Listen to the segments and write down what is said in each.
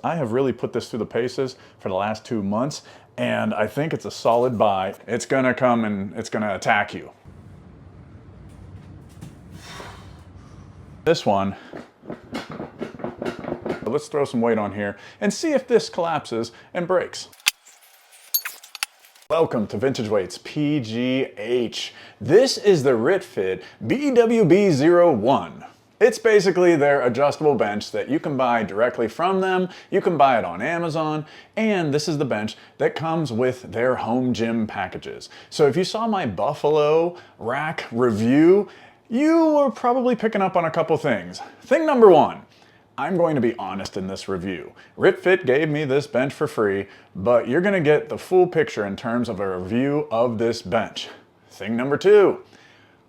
I have really put this through the paces for the last 2 months, and I think it's a solid buy. It's gonna come and it's gonna attack you. This one, let's throw some weight on here and see if this collapses and breaks. Welcome to Vintage Weights PGH. This is the RitFit BWB01. It's basically their adjustable bench that you can buy directly from them. You can buy it on Amazon, and this is the bench that comes with their home gym packages. So if you saw my Buffalo rack review, you were probably picking up on a couple things. Thing number one, I'm going to be honest in this review. RitFit gave me this bench for free, but you're gonna get the full picture in terms of a review of this bench. Thing number two,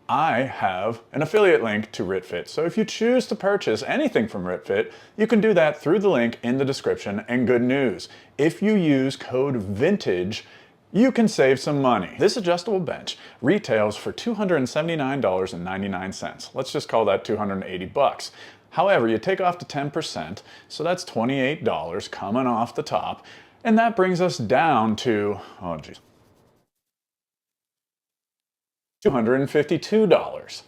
I have an affiliate link to RitFit, so if you choose to purchase anything from RitFit, you can do that through the link in the description. And good news, if you use code VINTAGE, you can save some money. This adjustable bench retails for $279.99. Let's just call that 280 bucks. However, you take off the 10%, so that's $28 coming off the top, and that brings us down to, oh geez, $252.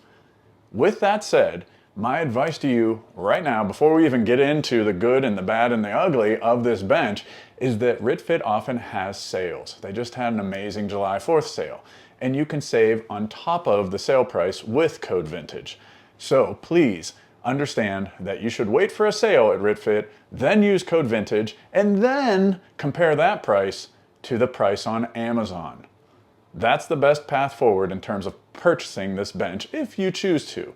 With that said, my advice to you right now, before we even get into the good and the bad and the ugly of this bench, is that RitFit often has sales. They just had an amazing July 4th sale, and you can save on top of the sale price with code VINTAGE. So please understand that you should wait for a sale at RitFit, then use code VINTAGE, and then compare that price to the price on Amazon. That's the best path forward in terms of purchasing this bench if you choose to.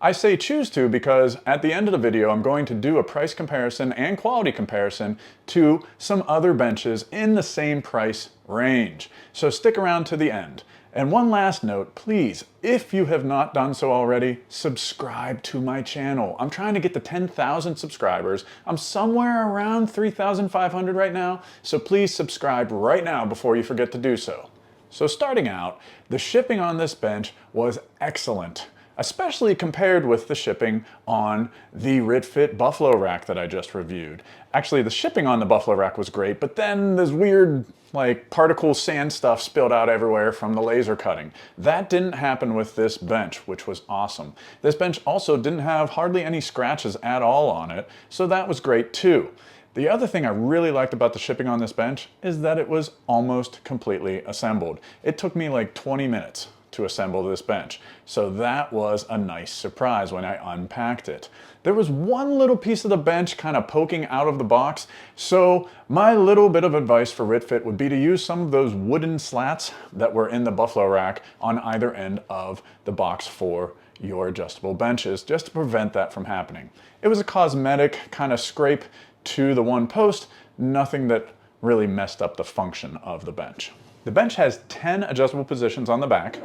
I say choose to because at the end of the video I'm going to do a price comparison and quality comparison to some other benches in the same price range. So stick around to the end. And one last note, please, if you have not done so already, subscribe to my channel. I'm trying to get to 10,000 subscribers. I'm somewhere around 3,500 right now, so please subscribe right now before you forget to do so. So starting out, the shipping on this bench was excellent, especially compared with the shipping on the RitFit Buffalo rack that I just reviewed. Actually, the shipping on the Buffalo rack was great, but then this weird like particle sand stuff spilled out everywhere from the laser cutting. That didn't happen with this bench, which was awesome. This bench also didn't have hardly any scratches at all on it, so that was great too. The other thing I really liked about the shipping on this bench is that it was almost completely assembled. It took me like 20 minutes to assemble this bench, so that was a nice surprise when I unpacked it. There was one little piece of the bench kind of poking out of the box, so my little bit of advice for RitFit would be to use some of those wooden slats that were in the Buffalo rack on either end of the box for your adjustable benches, just to prevent that from happening. It was a cosmetic kind of scrape to the one post, nothing that really messed up the function of the bench. The bench has 10 adjustable positions on the back,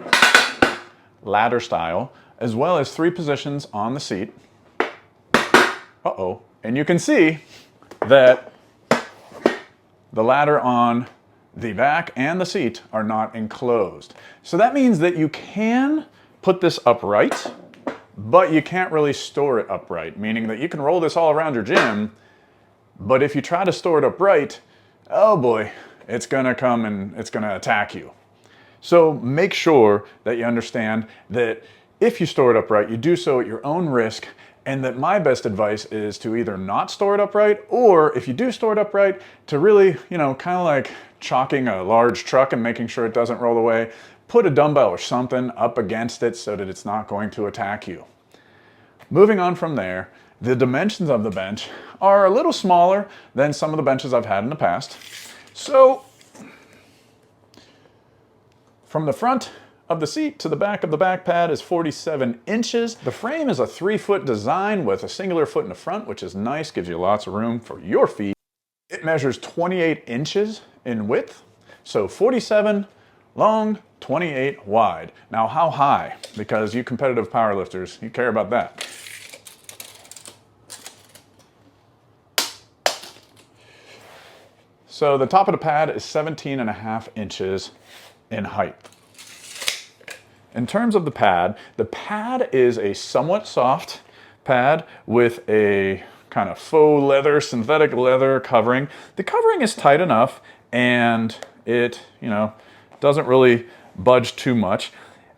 ladder style, as well as 3 positions on the seat. Uh-oh. And you can see that the ladder on the back and the seat are not enclosed. So that means that you can put this upright, but you can't really store it upright, meaning that you can roll this all around your gym, but if you try to store it upright, oh boy, it's gonna come and it's gonna attack you. So make sure that you understand that if you store it upright, you do so at your own risk, and that my best advice is to either not store it upright, or if you do store it upright, to really, kind of like chalking a large truck and making sure it doesn't roll away, put a dumbbell or something up against it so that it's not going to attack you. Moving on from there, the dimensions of the bench are a little smaller than some of the benches I've had in the past. So from the front of the seat to the back of the back pad is 47 inches. The frame is a 3-foot design with a singular foot in the front, which is nice, gives you lots of room for your feet. It measures 28 inches in width, so 47 long, 28 wide. Now how high? Because you competitive powerlifters, you care about that. So the top of the pad is 17.5 inches in height. In terms of the pad is a somewhat soft pad with a kind of faux leather, synthetic leather covering. The covering is tight enough and it, doesn't really budge too much.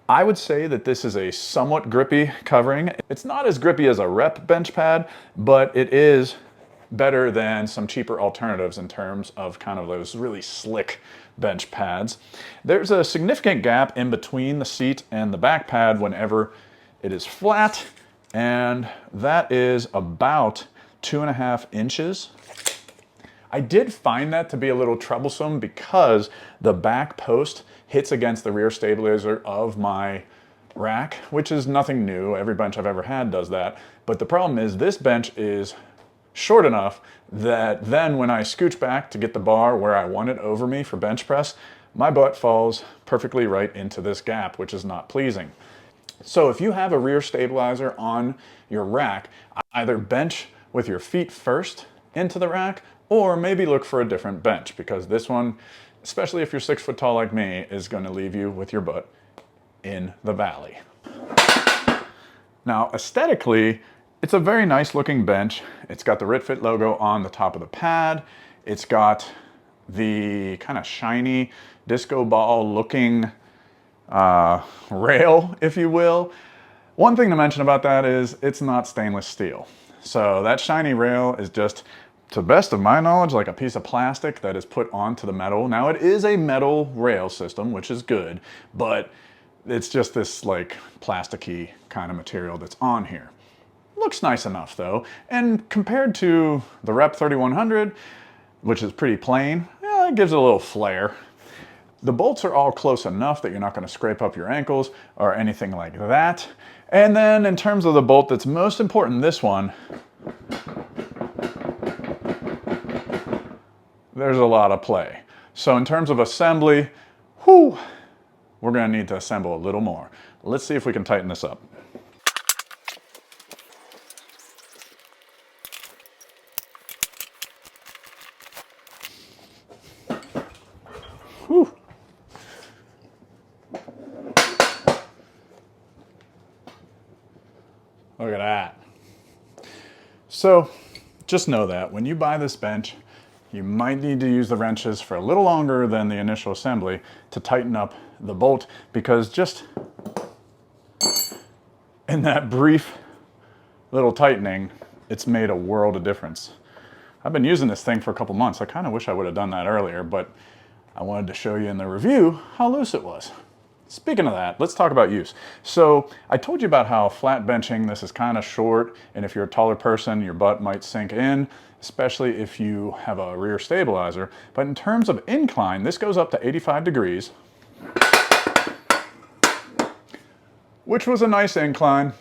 I would say that this is a somewhat grippy covering. It's not as grippy as a rep bench pad, but it is better than some cheaper alternatives in terms of kind of those really slick bench pads. There's a significant gap in between the seat and the back pad whenever it is flat, and that is about 2.5 inches. I did find that to be a little troublesome because the back post hits against the rear stabilizer of my rack, which is nothing new. Every bench I've ever had does that. But the problem is this bench is short enough that then when I scooch back to get the bar where I want it over me for bench press, my butt falls perfectly right into this gap, which is not pleasing. So if you have a rear stabilizer on your rack, either bench with your feet first into the rack, or maybe look for a different bench, because this one, especially if you're 6 foot tall like me, is going to leave you with your butt in the valley. Now, aesthetically, it's a very nice looking bench. It's got the RitFit logo on the top of the pad. It's got the kind of shiny disco ball looking rail, if you will. One thing to mention about that is it's not stainless steel. So that shiny rail is just, to the best of my knowledge, like a piece of plastic that is put onto the metal. Now it is a metal rail system, which is good, but it's just this like plasticky kind of material that's on here. Looks nice enough though, and compared to the Rep 3100, which is pretty plain, it gives it a little flair. The bolts are all close enough that you're not going to scrape up your ankles or anything like that. And then in terms of the bolt that's most important, this one, there's a lot of play. So in terms of assembly, we're going to need to assemble a little more. Let's see if we can tighten this up. Whew. Look at that. So just know that when you buy this bench, you might need to use the wrenches for a little longer than the initial assembly to tighten up the bolt, because just in that brief little tightening, it's made a world of difference. I've been using this thing for a couple months. I kind of wish I would have done that earlier, but I wanted to show you in the review how loose it was. Speaking of that, let's talk about use. So I told you about how flat benching, this is kind of short, and if you're a taller person, your butt might sink in, especially if you have a rear stabilizer. But in terms of incline, this goes up to 85 degrees, which was a nice incline.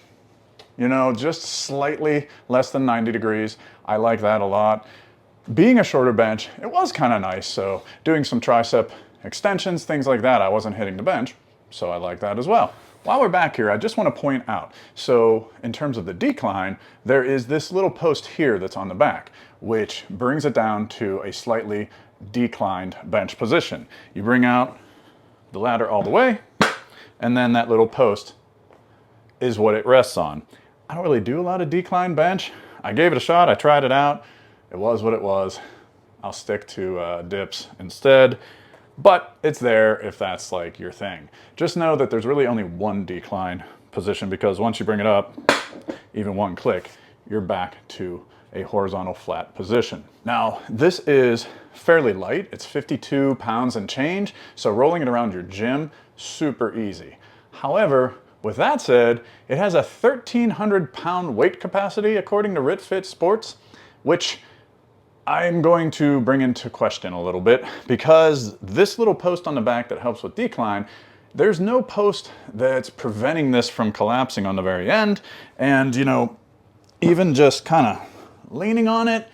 Just slightly less than 90 degrees. I like that a lot. Being a shorter bench, it was kind of nice. So doing some tricep extensions, things like that, I wasn't hitting the bench. So I like that as well. While we're back here, I just want to point out, so in terms of the decline, there is this little post here that's on the back, which brings it down to a slightly declined bench position. You bring out the ladder all the way, and then that little post is what it rests on. I don't really do a lot of decline bench. I gave it a shot, I tried it out. It was what it was. I'll stick to dips instead. But it's there if that's like your thing. Just know that there's really only one decline position, because once you bring it up, even one click, you're back to a horizontal flat position. Now, this is fairly light. It's 52 pounds and change, so rolling it around your gym, super easy. However, with that said, it has a 1,300 pound weight capacity according to RitFit Sports, which I'm going to bring into question a little bit, because this little post on the back that helps with decline, there's no post that's preventing this from collapsing on the very end. And even just kind of leaning on it,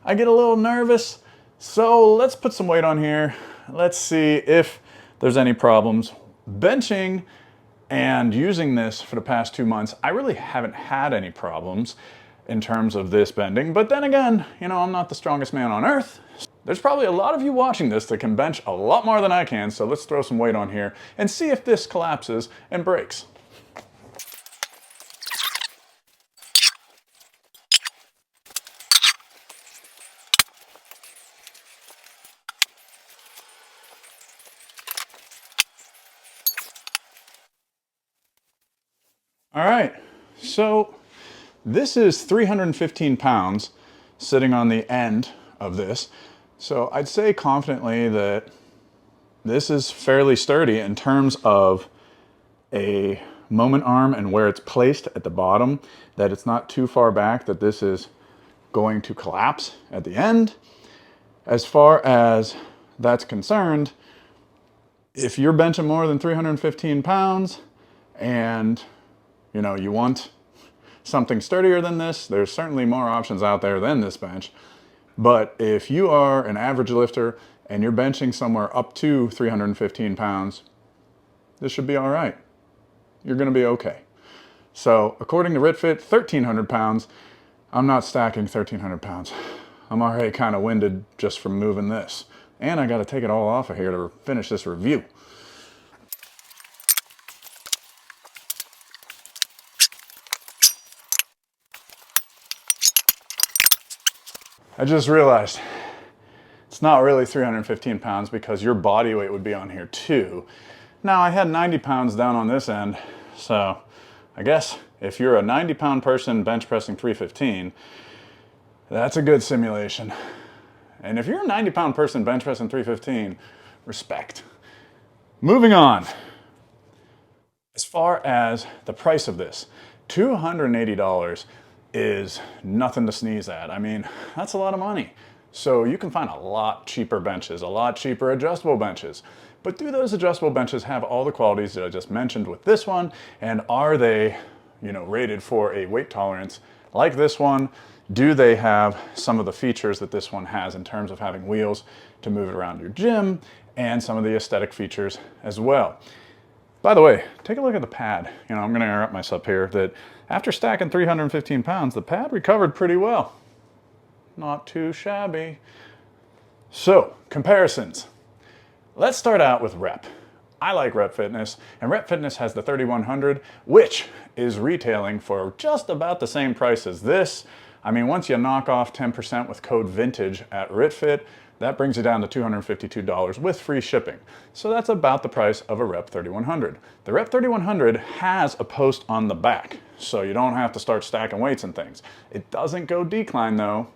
I get a little nervous. So let's put some weight on here. Let's see if there's any problems. Benching and using this for the past 2 months, I really haven't had any problems in terms of this bending. But then again, I'm not the strongest man on earth. There's probably a lot of you watching this that can bench a lot more than I can, so let's throw some weight on here and see if this collapses and breaks. All right, so this is 315 pounds sitting on the end of this. So I'd say confidently that this is fairly sturdy in terms of a moment arm and where it's placed at the bottom, that it's not too far back that this is going to collapse at the end. As far as that's concerned, if you're benching more than 315 pounds and you want something sturdier than this, there's certainly more options out there than this bench. But if you are an average lifter and you're benching somewhere up to 315 pounds, this should be all right. You're gonna be okay. So according to RitFit, 1,300 pounds, I'm not stacking 1,300 pounds. I'm already kind of winded just from moving this. And I gotta take it all off of here to finish this review. I just realized it's not really 315 pounds because your body weight would be on here too. Now I had 90 pounds down on this end, so I guess if you're a 90-pound person bench pressing 315, that's a good simulation. And if you're a 90-pound person bench pressing 315, respect. Moving on. As far as the price of this, $280 is nothing to sneeze at. I mean, that's a lot of money. So you can find a lot cheaper benches, a lot cheaper adjustable benches. But do those adjustable benches have all the qualities that I just mentioned with this one? And are they, rated for a weight tolerance like this one? Do they have some of the features that this one has in terms of having wheels to move it around your gym and some of the aesthetic features as well? By the way, take a look at the pad. I'm going to interrupt myself here that after stacking 315 pounds, the pad recovered pretty well. Not too shabby. So, comparisons. Let's start out with Rep. I like Rep Fitness, and Rep Fitness has the 3100, which is retailing for just about the same price as this. I mean, once you knock off 10% with code VINTAGE at RitFit, that brings you down to $252 with free shipping. So that's about the price of a Rep 3100. The Rep 3100 has a post on the back, so you don't have to start stacking weights and things. It doesn't go decline though,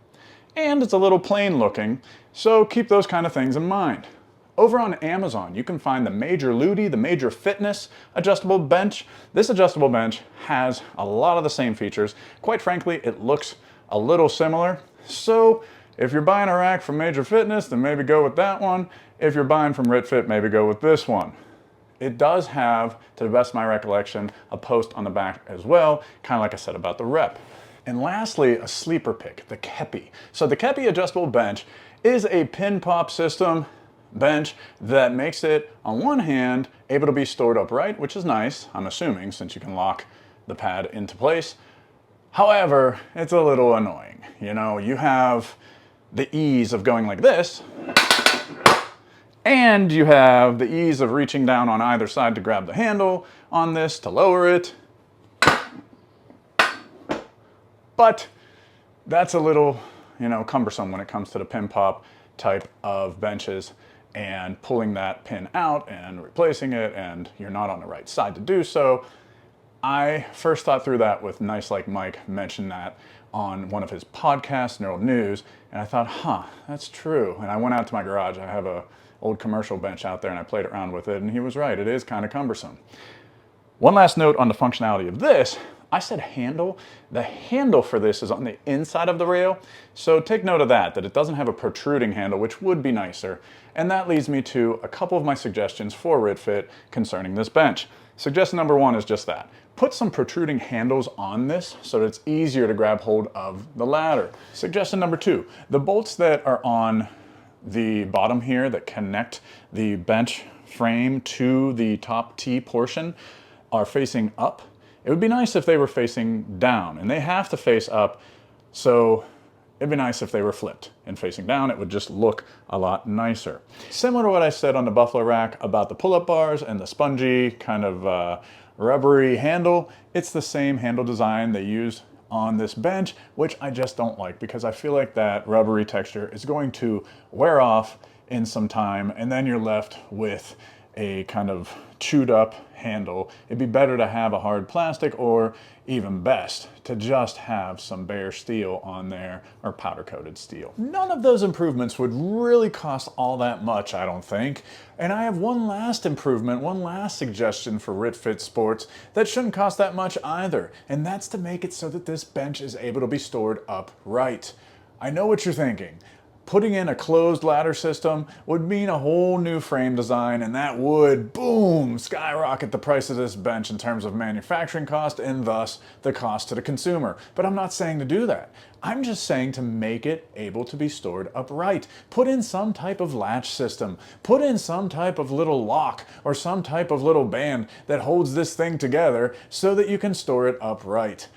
and it's a little plain looking, so keep those kind of things in mind. Over on Amazon, you can find the Major Ludi, the Major Fitness adjustable bench. This adjustable bench has a lot of the same features. Quite frankly, it looks a little similar. So if you're buying a rack from Major Fitness, then maybe go with that one. If you're buying from RitFit, maybe go with this one. It does have, to the best of my recollection, a post on the back as well, kind of like I said about the Rep. And lastly, a sleeper pick, the Kepi. So the Kepi adjustable bench is a pin pop system bench that makes it, on one hand, able to be stored upright, which is nice, I'm assuming, since you can lock the pad into place. However, it's a little annoying. You have the ease of going like this, and you have the ease of reaching down on either side to grab the handle on this to lower it. But that's a little, cumbersome when it comes to the pin pop type of benches and pulling that pin out and replacing it, and you're not on the right side to do so. I first thought through that with Nice Like Mike mentioned that on one of his podcasts, Neural News, and I thought, that's true. And I went out to my garage. I have a old commercial bench out there and I played around with it, and he was right. It is kind of cumbersome. One last note on the functionality of this. I said handle. The handle for this is on the inside of the rail, so take note of that it doesn't have a protruding handle, which would be nicer. And that leads me to a couple of my suggestions for RitFit concerning this bench. Suggestion number one is just that. Put some protruding handles on this so that it's easier to grab hold of the ladder. Suggestion number two, the bolts that are on the bottom here that connect the bench frame to the top T portion are facing up. It would be nice if they were facing down, and they have to face up, so it'd be nice if they were flipped and facing down. It would just look a lot nicer. Similar to what I said on the Buffalo rack about the pull-up bars and the spongy kind of rubbery handle, it's the same handle design they use on this bench, which I just don't like because I feel like that rubbery texture is going to wear off in some time, and then you're left with a kind of chewed up handle. It'd be better to have a hard plastic, or even best, to just have some bare steel on there, or powder coated steel. None of those improvements would really cost all that much, I don't think. And I have one last improvement, one last suggestion for RitFit Sports that shouldn't cost that much either, and that's to make it so that this bench is able to be stored upright. I know what you're thinking. Putting in a closed ladder system would mean a whole new frame design, and that would, boom, skyrocket the price of this bench in terms of manufacturing cost and thus the cost to the consumer. But I'm not saying to do that. I'm just saying to make it able to be stored upright. Put in some type of latch system. Put in some type of little lock or some type of little band that holds this thing together so that you can store it upright.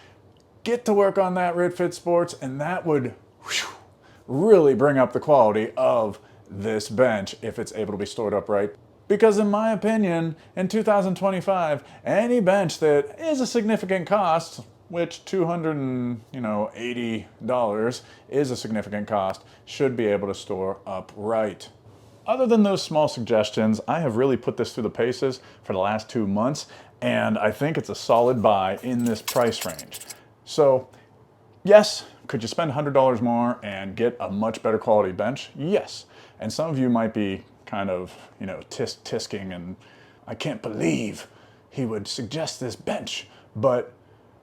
Get to work on that, RitFit Sports, and that would really bring up the quality of this bench if it's able to be stored upright. Because in my opinion, in 2025, any bench that is a significant cost, which $280 is a significant cost, should be able to store upright. Other than those small suggestions, I have really put this through the paces for the last 2 months, and I think it's a solid buy in this price range. So, yes, could you spend $100 more and get a much better quality bench? Yes. And some of you might be kind of, tisking and I can't believe he would suggest this bench. But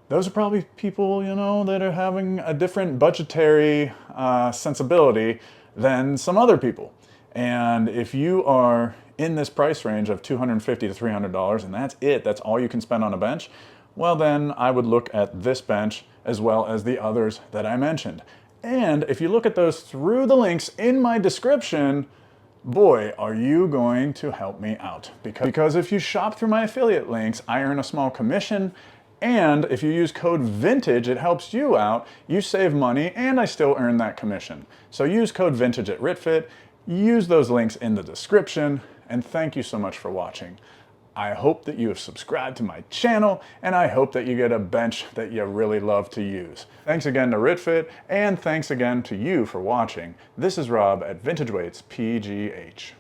those are probably people, that are having a different budgetary sensibility than some other people. And if you are in this price range of $250 to $300 and that's it, that's all you can spend on a bench, well then I would look at this bench as well as the others that I mentioned. And if you look at those through the links in my description, boy, are you going to help me out. Because if you shop through my affiliate links, I earn a small commission, and if you use code VINTAGE, it helps you out, you save money, and I still earn that commission. So use code VINTAGE at RitFit, use those links in the description, and thank you so much for watching. I hope that you have subscribed to my channel, and I hope that you get a bench that you really love to use. Thanks again to RitFit, and thanks again to you for watching. This is Rob at Vintage Weights PGH.